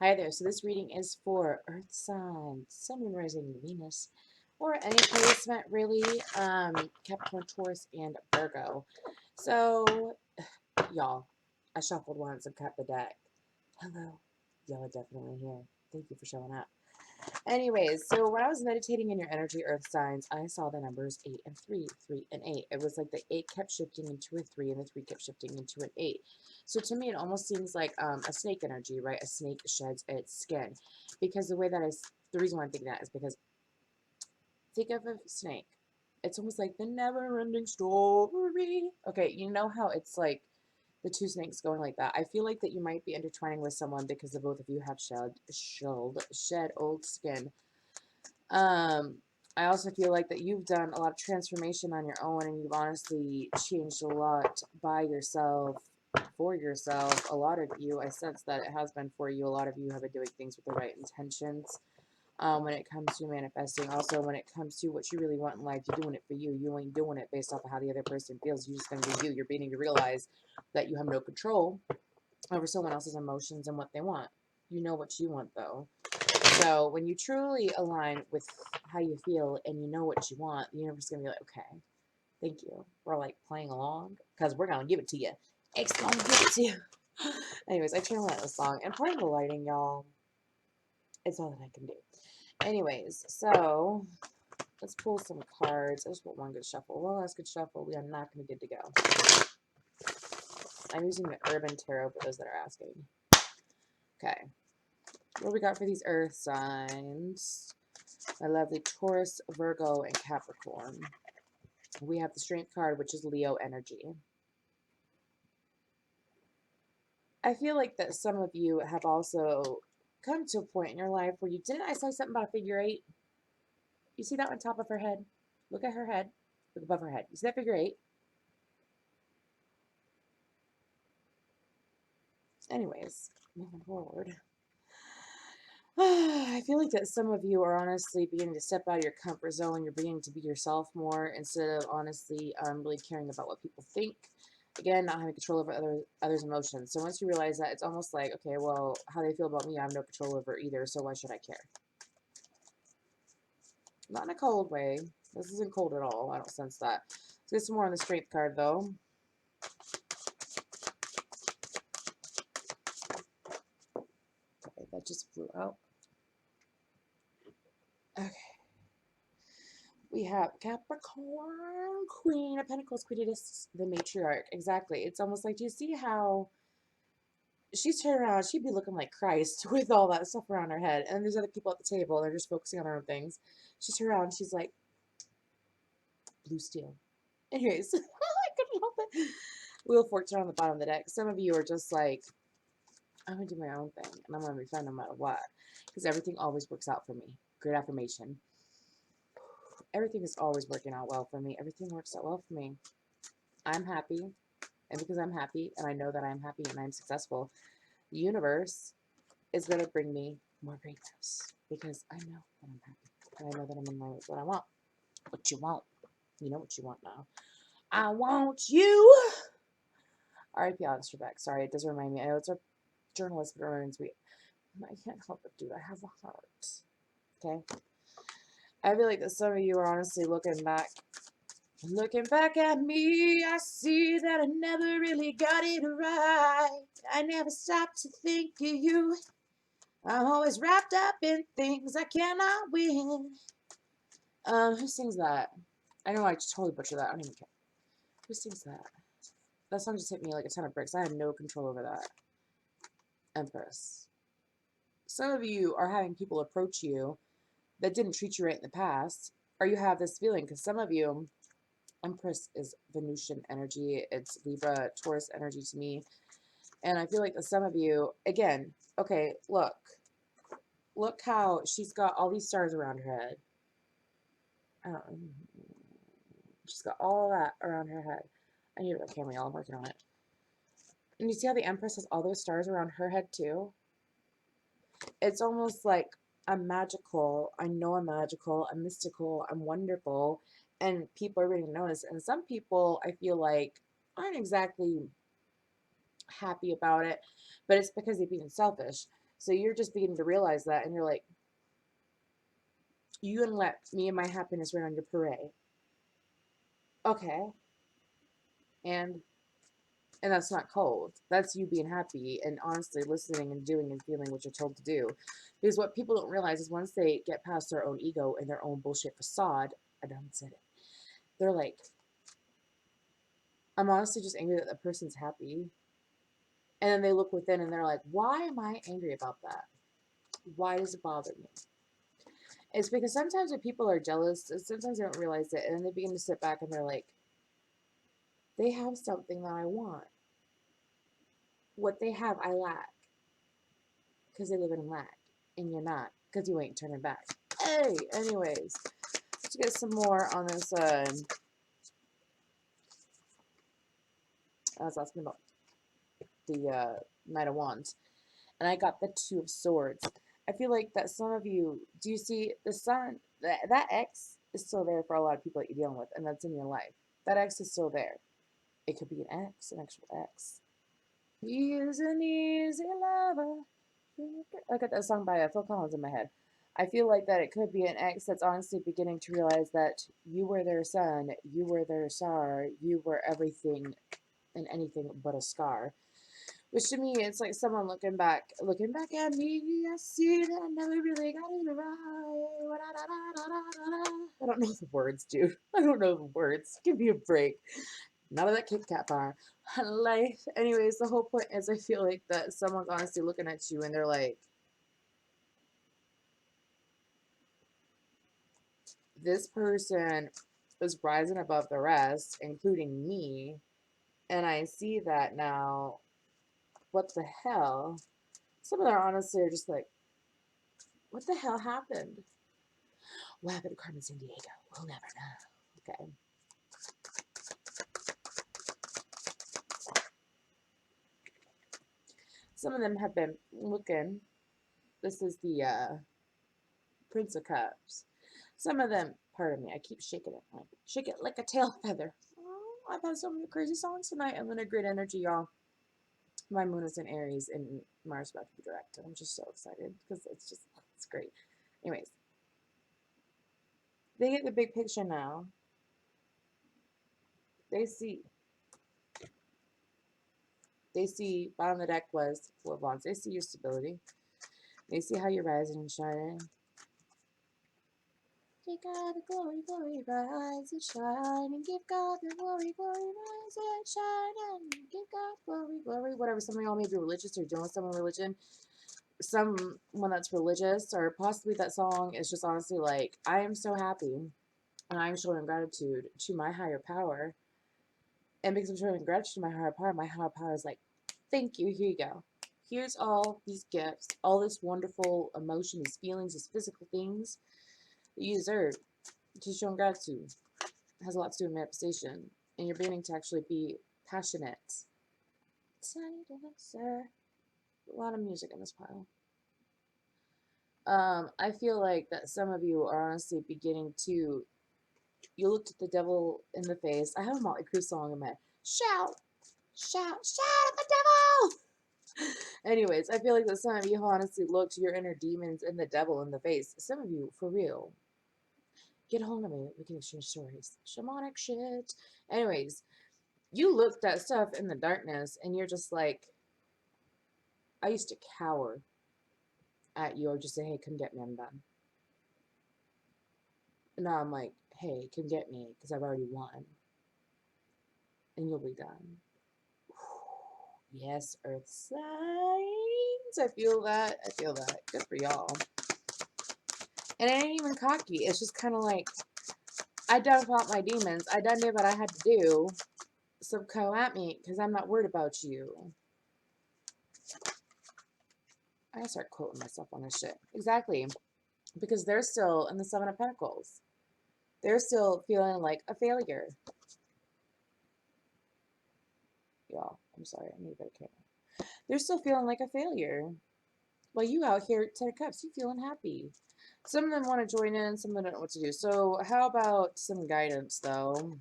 Hi there. So this reading is for Earth signs, Sun, Moon, Rising, Venus, or any placement really. Capricorn, Taurus, and Virgo. So y'all, I shuffled once and cut the deck. Hello, y'all are definitely here. Thank you for showing up. Anyways, so when I was meditating in your energy earth signs, I saw the numbers 8 and 3, 3 and 8. It was like the 8 kept shifting into a 3 and the 3 kept shifting into an 8. So to me, it almost seems like a snake energy, right? A snake sheds its skin. Because the reason why I'm thinking that is because think of a snake. It's almost like the never ending story. Okay, you know how it's like the two snakes going like that. I feel like that you might be intertwining with someone because the both of you have shed old skin. um, I also feel like that you've done a lot of transformation on your own and you've honestly changed a lot by yourself, for yourself. A lot of you, I sense that it has been for you. A lot of you have been doing things with the right intentions. When it comes to manifesting, also when it comes to what you really want in life, you're doing it for you. You ain't doing it based off of how the other person feels. You're just going to be you. You're beginning to realize that you have no control over someone else's emotions and what they want. You know what you want, though. So when you truly align with how you feel and you know what you want, the universe is going to be like, okay, thank you. We're like playing along because we're going to give it to you. It's going to give it to you. Anyways, I channel that in a song. And part of the lighting, y'all, it's all that I can do. Anyways, so let's pull some cards. I just want one good shuffle. One last good shuffle. We are not going to be good to go. I'm using the Urban Tarot for those that are asking. Okay. What we got for these earth signs? My lovely Taurus, Virgo, and Capricorn. We have the Strength card, which is Leo energy. I feel like that some of you have also come to a point in your life where didn't I say something about a figure eight? You see that on top of her head? Look at her head. Look above her head. You see that figure eight? Anyways, moving forward. I feel like that some of you are honestly beginning to step out of your comfort zone. You're beginning to be yourself more instead of honestly really caring about what people think. Again, not having control over others' emotions. So once you realize that, it's almost like, okay, well, how they feel about me, I have no control over either. So why should I care? Not in a cold way. This isn't cold at all. I don't sense that. Let's get some more on the Strength card, though. Okay, that just flew out. Okay. We have Capricorn, Queen of Pentacles, Queen of Discs, the matriarch. Exactly. It's almost like, do you see how she's turned around? She'd be looking like Christ with all that stuff around her head. And there's other people at the table. They're just focusing on their own things. She's turned around. She's like, blue steel. Anyways, I couldn't help it. Wheel of Fortune on the bottom of the deck. Some of you are just like, I'm going to do my own thing. And I'm going to be fine no matter what. Because everything always works out for me. Great affirmation. Everything is always working out well for me. Everything works out well for me. I'm happy. And because I'm happy and I know that I'm happy and I'm successful, the universe is going to bring me more greatness because I know that I'm happy. And I know that I'm in line with what I want. What you want. You know what you want now. I want you. R.I.P. Alex Trebek. Sorry, it does remind me. I know it's a journalist, but it reminds me. I can't help it, dude. I have a heart. Okay? I feel like that some of you are honestly looking back. Looking back at me, I see that I never really got it right. I never stopped to think of you. I'm always wrapped up in things I cannot win. Who sings that? I know I totally butchered that. I don't even care. Who sings that? That song just hit me like a ton of bricks. I had no control over that. Empress. Some of you are having people approach you that didn't treat you right in the past, or you have this feeling because some of you, Empress is Venusian energy. It's Libra, Taurus energy to me. And I feel like some of you, again, okay, look how she's got all these stars around her head. She's got all that around her head. I need a camera, y'all. I'm working on it. And you see how the Empress has all those stars around her head too? It's almost like I'm magical. I know I'm magical. I'm mystical. I'm wonderful. And people are ready to notice. And some people, I feel like, aren't exactly happy about it, but it's because they're being selfish. So you're just beginning to realize that, and you're like, you gonna let me and my happiness rain on your parade? Okay, and that's not cold. That's you being happy and honestly listening and doing and feeling what you're told to do. Because what people don't realize is once they get past their own ego and their own bullshit facade, I don't said it. They're like, I'm honestly just angry that the person's happy. And then they look within and they're like, why am I angry about that? Why does it bother me? It's because sometimes when people are jealous, sometimes they don't realize it, and then they begin to sit back and they're like, they have something that I want. What they have, I lack. Because they live in lack. And you're not. Because you ain't turning back. Hey, anyways. Let's get some more on this. I was asking about the Knight of Wands. And I got the Two of Swords. I feel like that some of you, do you see the sun? That X is still there for a lot of people that you're dealing with, and that's in your life. That X is still there. It could be an X, an actual X. He is an easy lover. I got that song by Phil Collins in my head. I feel like that it could be an ex that's honestly beginning to realize that you were their sun, you were their star, you were everything and anything but a scar. Which to me, it's like someone looking back at me. I see that I never really got it right. I don't know the words, dude. I don't know the words. Give me a break. None of that Kit Kat bar. Life. Anyways, the whole point is I feel like that someone's honestly looking at you and they're like, this person is rising above the rest, including me. And I see that now. What the hell? Some of them honestly are just like, what the hell happened? What happened to Carmen San Diego? We'll never know. Okay. Some of them have been looking. This is the Prince of Cups. Some of them, pardon me, I keep shaking it. Like, shake it like a tail feather. Oh, I've had so many crazy songs tonight. I'm in a great energy, y'all. My moon is in Aries and Mars about to be direct. And I'm just so excited because it's great. Anyways, they get the big picture now. They see bottom of the deck was Four of Wands. They see your stability. They see how you're rising and shining. Give God the glory, glory, rise and shine, and give God the glory, glory, rise and shine, and give God glory, glory. Whatever. Some of y'all may be religious or dealing with someone religion. Someone that's religious, or possibly that song is just honestly like, I am so happy, and I'm showing gratitude to my higher power. And because I'm showing gratitude to my higher power is like, thank you, here you go. Here's all these gifts, all this wonderful emotion, these feelings, these physical things that you deserve. Just showing gratitude. It has a lot to do with manifestation. And you're beginning to actually be passionate. A lot of music in this pile. I feel like that some of you are honestly beginning to, you looked at the devil in the face. I have a Motley Crue song in my head. Shout, shout, shout at the devil! Anyways, I feel like that some of you honestly looked your inner demons and the devil in the face. Some of you, for real, get a hold of me. We can exchange stories. Shamanic shit. Anyways, you looked at stuff in the darkness and you're just like, I used to cower at you or just say, hey, come get me, I'm done. And now I'm like, hey, come get me because I've already won. And you'll be done. Yes, earth signs. I feel that. I feel that. Good for y'all. And it ain't even cocky. It's just kind of like, I done fought my demons. I done did what I had to do. So come at me because I'm not worried about you. I gotta start quoting myself on this shit. Exactly. Because they're still in the Seven of Pentacles. They're still feeling like a failure. Y'all, I'm sorry. I need a better camera. They're still feeling like a failure. While you out here, Ten of Cups, you feeling happy. Some of them want to join in, some of them don't know what to do. So how about some guidance, though?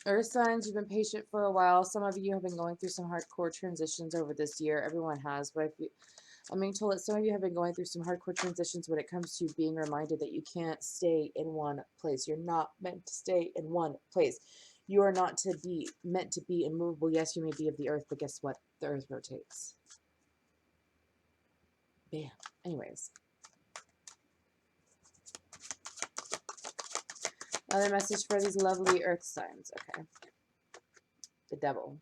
Earth signs, you've been patient for a while. Some of you have been going through some hardcore transitions over this year. Everyone has, but I'm being told that some of you have been going through some hardcore transitions when it comes to being reminded that you can't stay in one place. You're not meant to stay in one place. You are not to be meant to be immovable. Yes, you may be of the earth, but guess what? The earth rotates. Bam. Anyways. Another message for these lovely earth signs. Okay. The devil.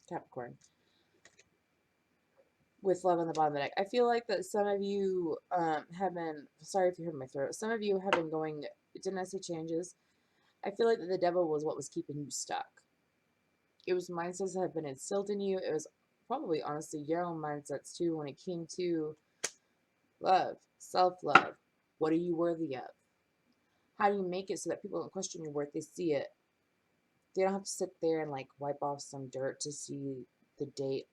Capricorn. With love on the bottom of the deck. I feel like that some of you have been, sorry if you heard my throat, some of you have been going, didn't I say changes? I feel like that the devil was what was keeping you stuck. It was mindsets that have been instilled in you. It was probably, honestly, your own mindsets too when it came to love, self-love. What are you worthy of? How do you make it so that people don't question your worth? They see it. They don't have to sit there and like wipe off some dirt to see the date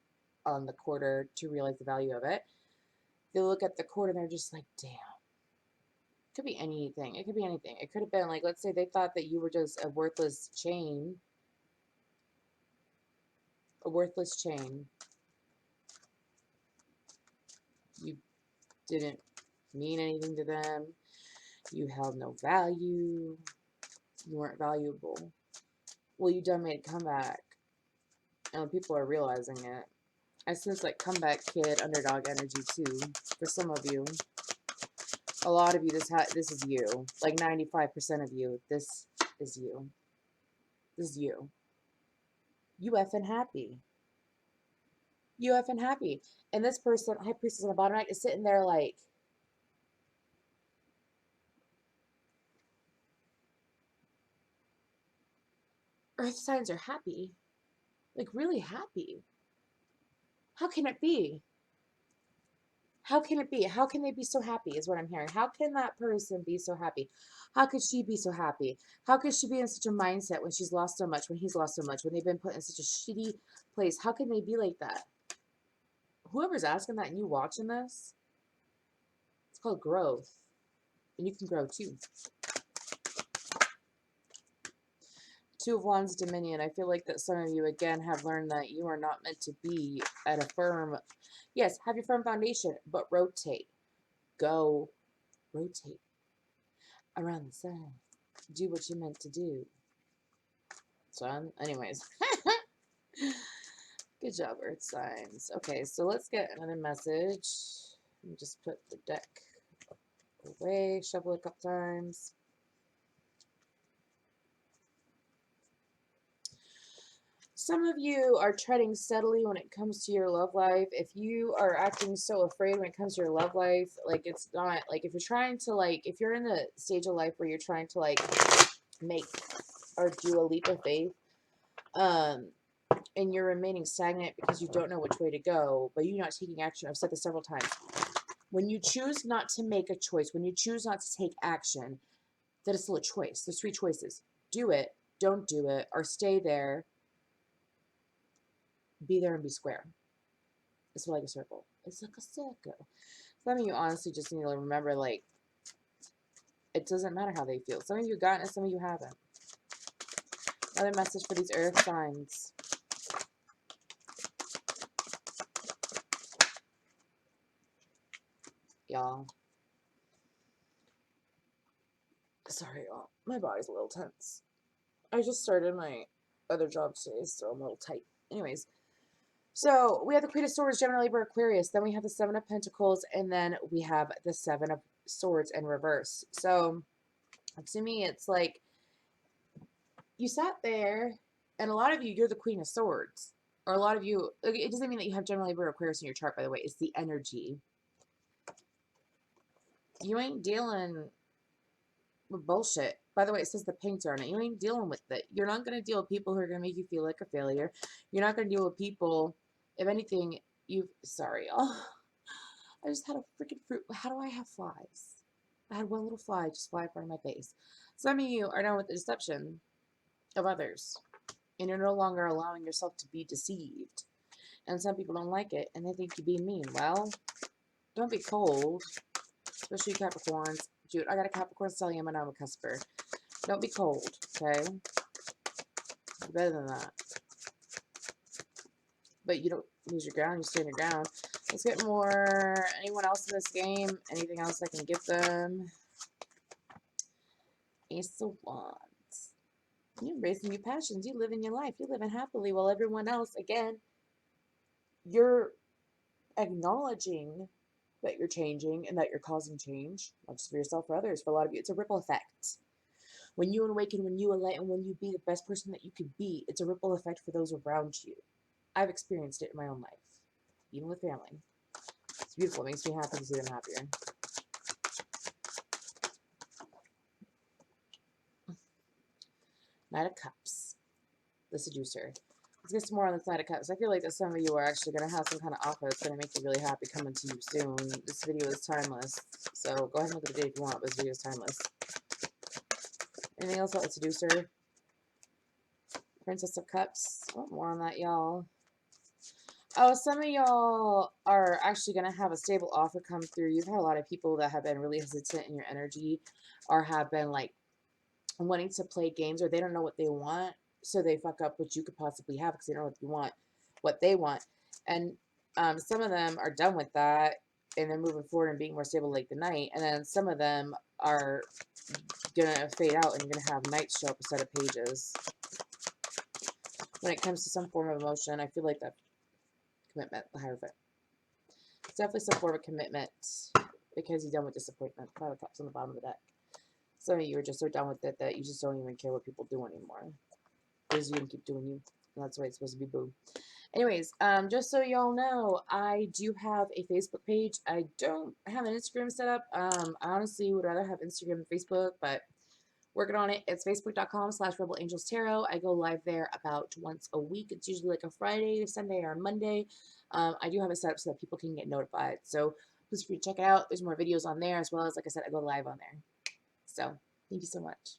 on the quarter to realize the value of it. They look at the quarter and they're just like, damn. It could be anything. It could be anything. It could have been like, let's say they thought that you were just a worthless chain. A worthless chain. You didn't mean anything to them. You held no value. You weren't valuable. Well, you done made a comeback. And people are realizing it. I sense like comeback kid, underdog energy too. For some of you. A lot of you, this is you. Like 95% of you, this is you. This is you. You effing happy. You effing happy. And this person, High Priestess on the bottom right, is sitting there like, Earth signs are happy. Like, really happy. How can it be? How can it be? How can they be so happy is what I'm hearing. How can that person be so happy? How could she be so happy? How could she be in such a mindset when she's lost so much, when he's lost so much, when they've been put in such a shitty place? How can they be like that? Whoever's asking that and you watching this, it's called growth. And you can grow too. Two of Wands Dominion. I feel like that some of you, again, have learned that you are not meant to be at a firm. Yes, have your firm foundation, but rotate. Go. Rotate. Around the sun. Do what you're meant to do. Son. Anyways. Good job, Earth signs. Okay, so let's get another message. Let me just put the deck away, shuffle it a couple times. Some of you are treading steadily when it comes to your love life. If you are acting so afraid when it comes to your love life, like it's not, like if you're trying to like, if you're in the stage of life where you're trying to like make or do a leap of faith, and you're remaining stagnant because you don't know which way to go, but you're not taking action. I've said this several times. When you choose not to make a choice, when you choose not to take action, that is still a choice. There's three choices. Do it, don't do it, or stay there, be there and be square. It's like a circle. It's like a circle. Some of you honestly just need to remember, like, it doesn't matter how they feel. Some of you got it, some of you haven't. Another message for these earth signs. Y'all. Sorry, y'all. My body's a little tense. I just started my other job today, so I'm a little tight. Anyways. So we have the Queen of Swords, Gemini, Libra, Aquarius. Then we have the Seven of Pentacles, and then we have the Seven of Swords in reverse. So to me, it's like you sat there, and a lot of you, you're the Queen of Swords. Or a lot of you, it doesn't mean that you have Gemini, Libra, Aquarius in your chart, by the way. It's the energy. You ain't dealing with bullshit. By the way, it says the painter on it. You ain't dealing with it. You're not going to deal with people who are going to make you feel like a failure. You're not going to deal with people, if anything, sorry, y'all. I just had a freaking fruit. How do I have flies? I had one little fly just fly in front of my face. Some of you are done with the deception of others, and you're no longer allowing yourself to be deceived. And some people don't like it, and they think you're being mean. Well, don't be cold, especially Capricorns. Dude, I got a Capricorn stellium and I'm a cusper. Don't be cold, okay? You're better than that. But you don't lose your ground, you stand your ground. Let's get more. Anyone else in this game? Anything else I can give them? Ace of Wands. You're embracing your passions. You live in your life. You're living happily while everyone else, again, you're acknowledging that you're changing and that you're causing change, not just for yourself, for others. For a lot of you, it's a ripple effect. When you awaken, when you enlighten, when you be the best person that you could be, it's a ripple effect for those around you. I've experienced it in my own life, even with family. It's beautiful. It makes me happy to see them happier. Knight of Cups, the seducer. Let's get some more on this Knight of Cups. I feel like that some of you are actually going to have some kind of offer that's going to make you really happy coming to you soon. This video is timeless, so go ahead and look at the date if you want, but this video is timeless. Anything else about the seducer? Princess of Cups. Oh, more on that, y'all. Oh, some of y'all are actually going to have a stable offer come through. You've had a lot of people that have been really hesitant in your energy or have been like wanting to play games, or they don't know what they want, so they fuck up what you could possibly have because they don't know what you want, what they want. And some of them are done with that and they're moving forward and being more stable like the Knight. And then some of them are going to fade out and you're going to have Knights show up a set of pages. When it comes to some form of emotion, I feel like that commitment, the Hierophant. It's definitely some form of commitment because you're done with disappointment. 5 of Cups on the bottom of the deck. Some of you are just so done with it that you just don't even care what people do anymore. Because you can keep doing you. And that's the way it's supposed to be, boo. Anyways, just so y'all know, I do have a Facebook page. I don't have an Instagram set up. I honestly would rather have Instagram and Facebook, but working on it. It's facebook.com/RebelAngelsTarot. I go live there about once a week. It's usually like a Friday, Sunday, or Monday. I do have it set up so that people can get notified. So please feel free to check it out. There's more videos on there as well as, like I said, I go live on there. So thank you so much.